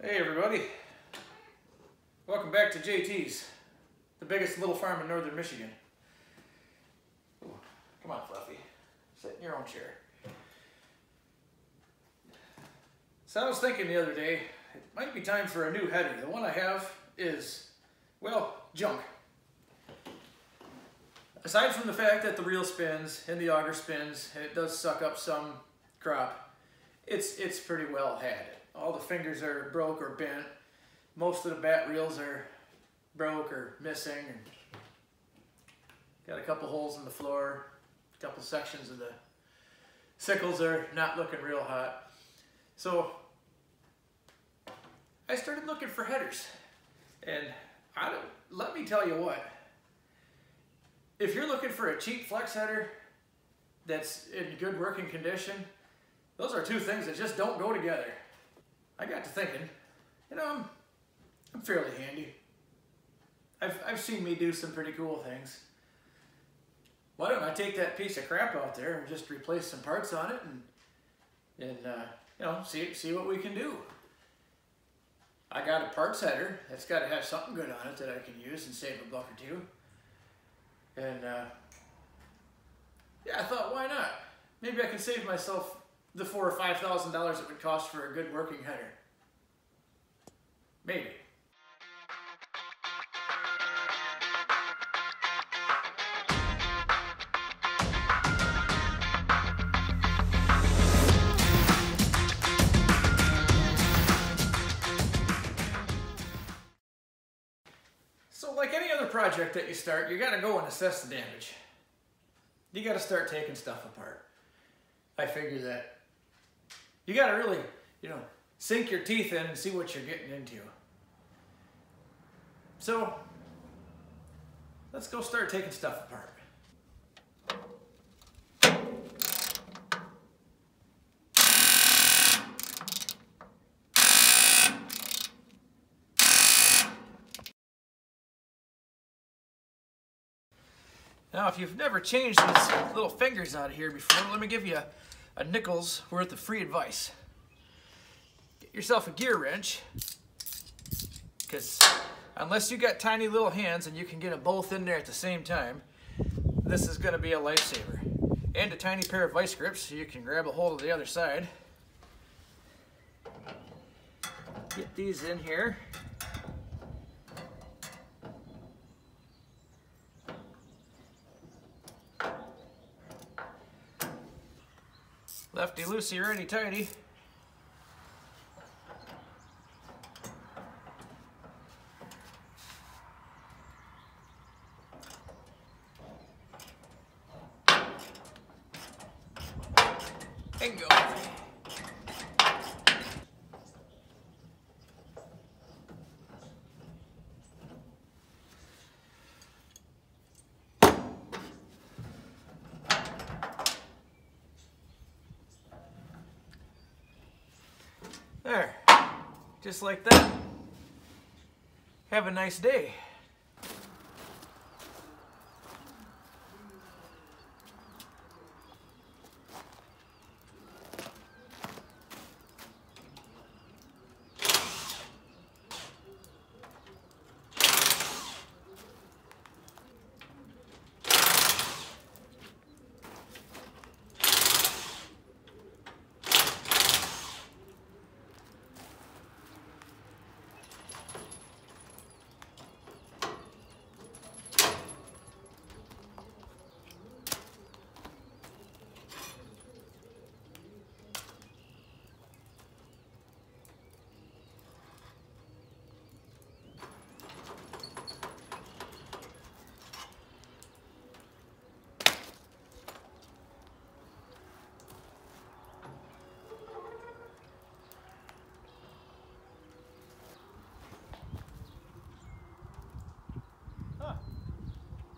Hey everybody, welcome back to JT's, the biggest little farm in northern Michigan. Ooh, come on Fluffy, sit in your own chair. So I was thinking the other day, it might be time for a new header. The one I have is, well, junk. Aside from the fact that the reel spins and the auger spins and it does suck up some crop, it's pretty well had. All the fingers are broke or bent. Most of the bat reels are broke or missing. And got a couple holes in the floor. A couple sections of the sickles are not looking real hot. So I started looking for headers. And let me tell you what. If you're looking for a cheap flex header that's in good working condition, those are two things that just don't go together. I got to thinking, you know, I'm fairly handy. I've seen me do some pretty cool things. Why don't I take that piece of crap out there and just replace some parts on it and you know, see what we can do. I got a parts header that's got to have something good on it that I can use and save a buck or two. And yeah, I thought, why not? Maybe I can save myself the $4,000 or $5,000 it would cost for a good working header. Maybe. So like any other project that you start, you gotta go and assess the damage. You gotta start taking stuff apart. I figure that you gotta really, you know, sink your teeth in and see what you're getting into. So let's go start taking stuff apart. Now, if you've never changed these little fingers out of here before, let me give you a nickel's worth of free advice. Get yourself a gear wrench, because unless you got tiny little hands and you can get them both in there at the same time, this is going to be a lifesaver. And a tiny pair of vice grips so you can grab a hold of the other side. Get these in here. Lefty loosey, righty tighty. And go. There, just like that. Have a nice day.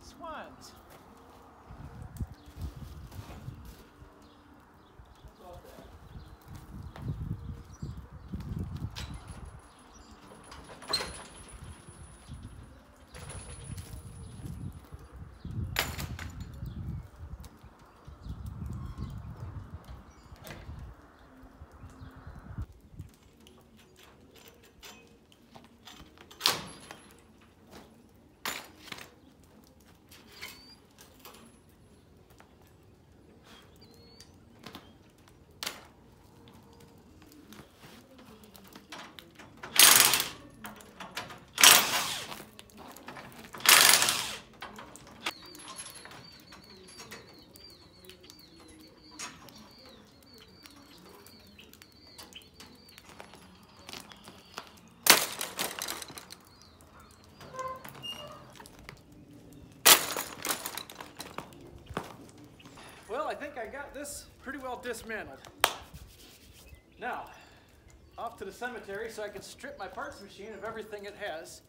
Swans. got this pretty well dismantled. Now, off to the cemetery so I can strip my parts machine of everything it has,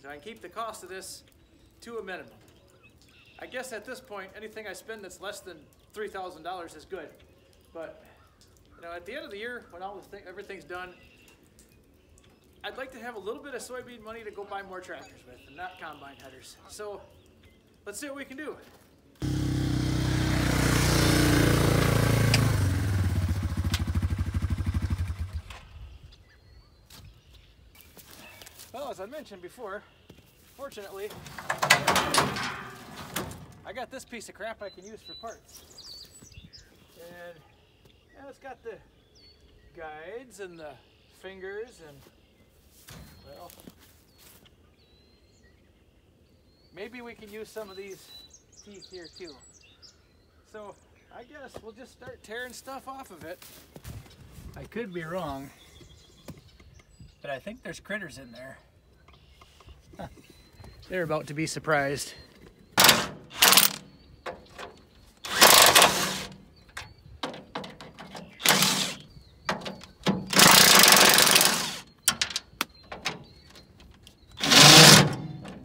so I can keep the cost of this to a minimum. I guess at this point, anything I spend that's less than $3,000 is good. But you know, at the end of the year, when everything's done, I'd like to have a little bit of soybean money to go buy more tractors with, and not combine headers. So let's see what we can do. Well, as I mentioned before, fortunately, I got this piece of crap I can use for parts. And it's got the guides and the fingers and, well, maybe we can use some of these teeth here too. So I guess we'll just start tearing stuff off of it. I could be wrong, but I think there's critters in there. Huh. They're about to be surprised.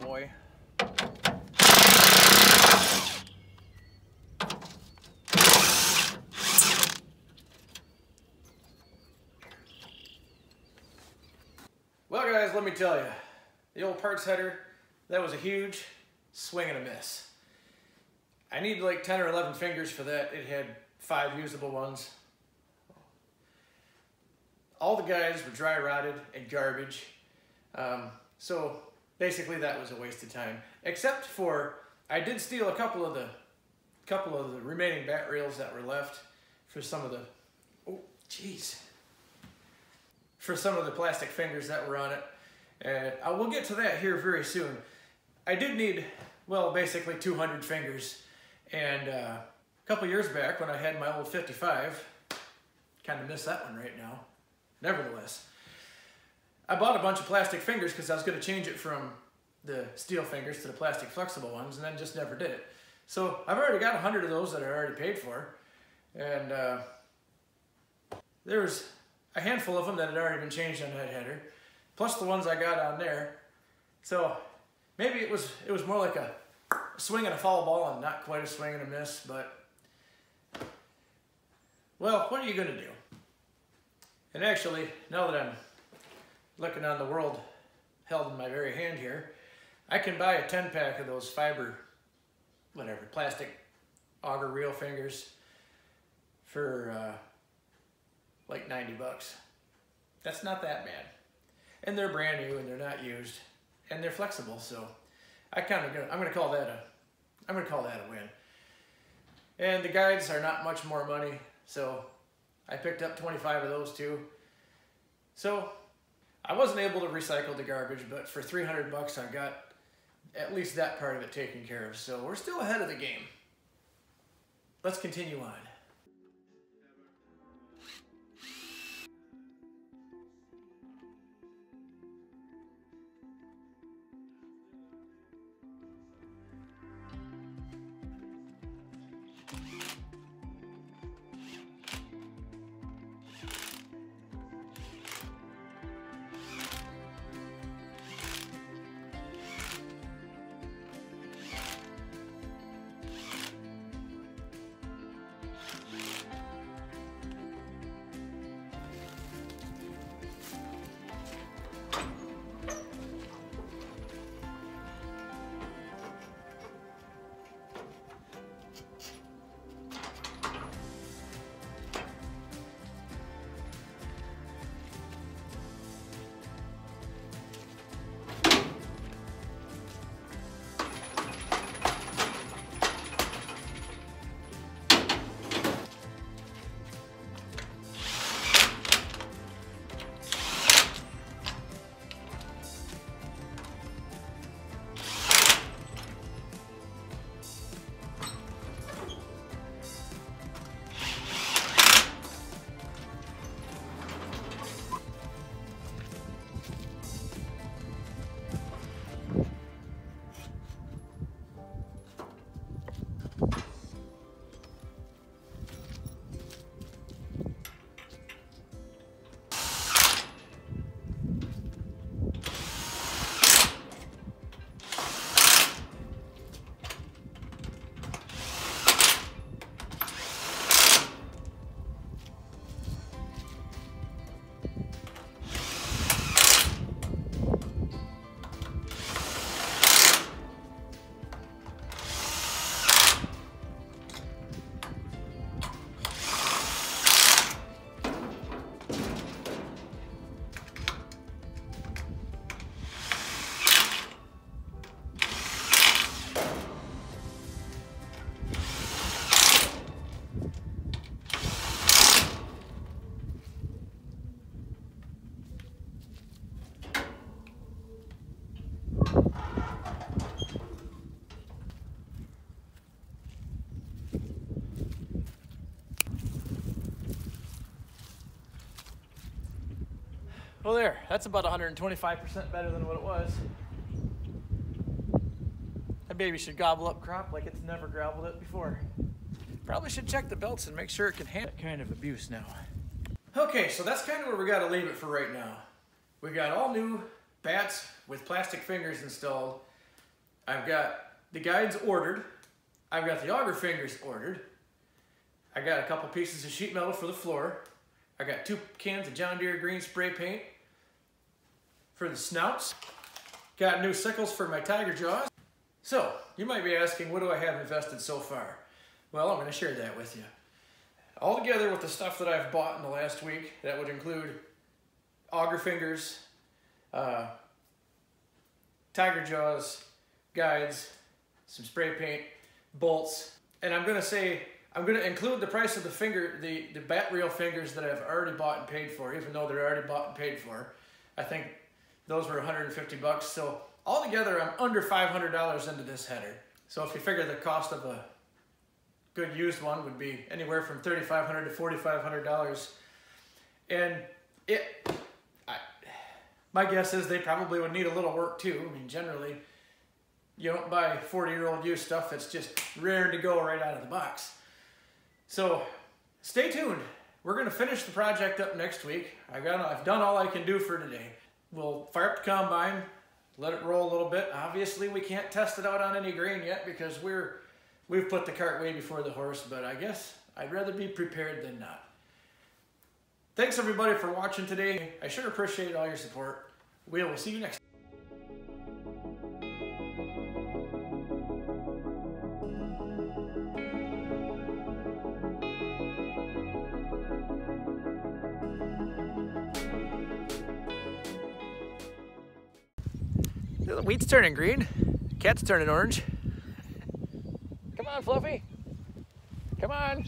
Boy. Well guys, let me tell you, the old parts header, that was a huge swing and a miss. I needed like 10 or 11 fingers for that. It had 5 usable ones. All the guides were dry rotted and garbage. So basically that was a waste of time. Except for, I did steal a couple of the remaining bat rails that were left for some of the, oh jeez, for some of the plastic fingers that were on it. And I will get to that here very soon. I did need, well, basically 200 fingers. And a couple years back when I had my old 55, kind of miss that one right now. Nevertheless, I bought a bunch of plastic fingers because I was going to change it from the steel fingers to the plastic flexible ones, and then just never did it. So I've already got 100 of those that I already paid for. And there was a handful of them that had already been changed on that header, plus the ones I got on there. So maybe it was more like a swing and a foul ball and not quite a swing and a miss, but well, what are you going to do? And actually, now that I'm looking on the world held in my very hand here, I can buy a 10-pack of those fiber, whatever, plastic auger reel fingers for like 90 bucks. That's not that bad. And they're brand new and they're not used and they're flexible, so I'm gonna call that a win. And the guides are not much more money, so I picked up 25 of those too. So I wasn't able to recycle the garbage, but for 300 bucks I got at least that part of it taken care of. So we're still ahead of the game. Let's continue on. Well there, that's about 125% better than what it was. That baby should gobble up crop like it's never gobbled it before. Probably should check the belts and make sure it can handle that kind of abuse now. Okay, so that's kind of where we gotta leave it for right now. We got all new bats with plastic fingers installed. I've got the guides ordered. I've got the auger fingers ordered. I got a couple pieces of sheet metal for the floor. I got 2 cans of John Deere green spray paint for the snouts. Got new sickles for my tiger jaws. So, you might be asking, what do I have invested so far? Well, I'm going to share that with you. All together with the stuff that I've bought in the last week, that would include auger fingers, tiger jaws, guides, some spray paint, bolts, and I'm going to include the price of the bat reel fingers that I've already bought and paid for, even though they're already bought and paid for. I think those were 150 bucks. So altogether, I'm under $500 into this header. So if you figure the cost of a good used one would be anywhere from $3,500 to $4,500. And my guess is they probably would need a little work too. I mean, generally, you don't buy 40-year-old used stuff that's just raring to go right out of the box. So stay tuned. We're going to finish the project up next week. I've done all I can do for today. We'll fire up the combine, let it roll a little bit. Obviously, we can't test it out on any grain yet because we've put the cart way before the horse, but I guess I'd rather be prepared than not. Thanks everybody for watching today. I sure appreciate all your support. We will see you next time. The wheat's turning green, cat's turning orange. Come on, Fluffy. Come on.